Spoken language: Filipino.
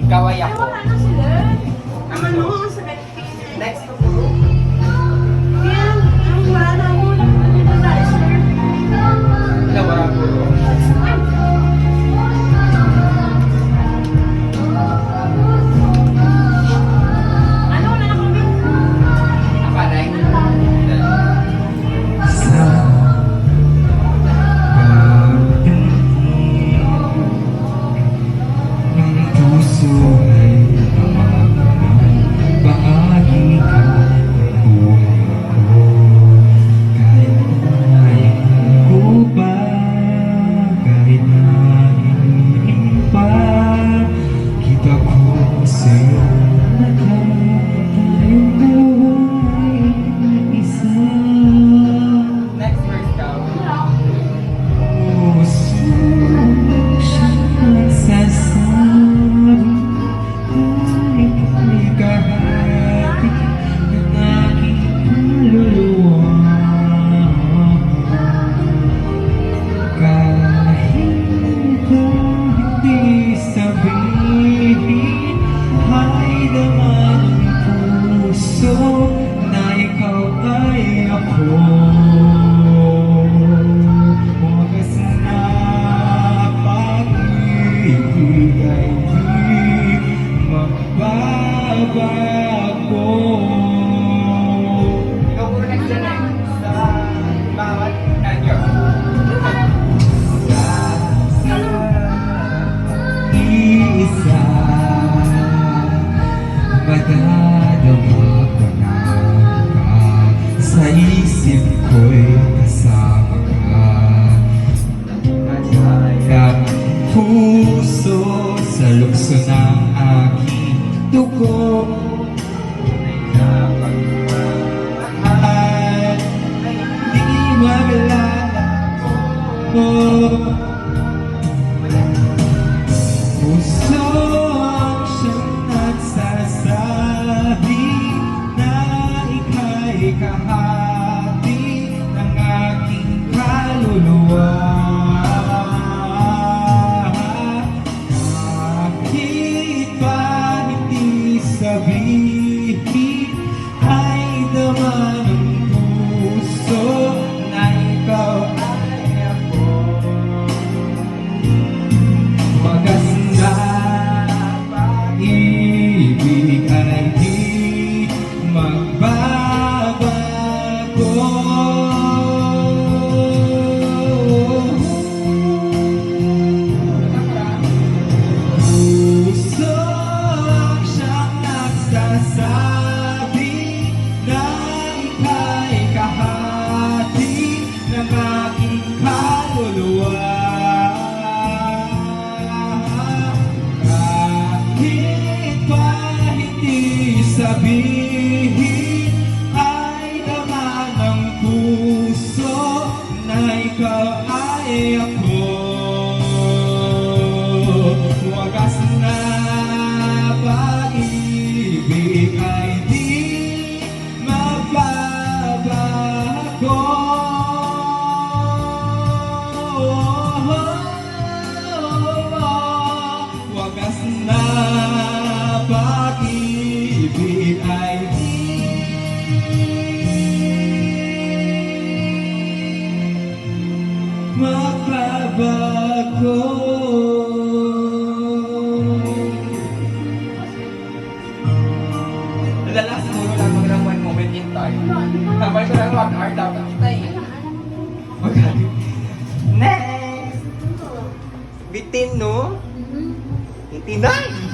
Kaway ako. Wala na sila. Ang ano mo sa Next to puro. Kaya, ang wala na ako. Ano na sir? Kaway puro. Ano na kami? Apanay. Sa pagdating ng puso ay bahagi ka ng buhay ko. Kahit ko ba, kahit na hinihin pa, kita ko sa'yo na tayong dalawa ay isa. Next verse daw. Puso siyang nagsasabi na ika'y kahati ng aking kaluluwa. Kahit pa hindi sabihin, ay naman ang puso na ikaw ay ako. Wagas na pag-ibig ay di magbabago. Ikaw puro next na next. Sa bawat kanyo. Isa madadama ko na ka sa isip ko'y kasama ka. Ang puso sa lukso ng aking dugo ay napagmahal, ay di magalala ko. Puso ang siyang nagsasabi na ika'y kahati ng aking kaluluwa. Kahit pa hindi sabihin, ay naman ang puso na ikaw ay ako. Wagas na pag-ibig ay di magbabago. Puso ang siyang nagsasabi na ika'y kahati ng aking kaluluwa. Kahit pa hindi sabihin, ay naman ang puso na ikaw ay ako. Wagas na pag-ibig ay di magbabago. Wagas na pag-ibig ay di magbabago. The last puro lang mag one moment in time. Habang ko lang 1 hour dapat kita eh. Magkali. Next! Bitin no? 89!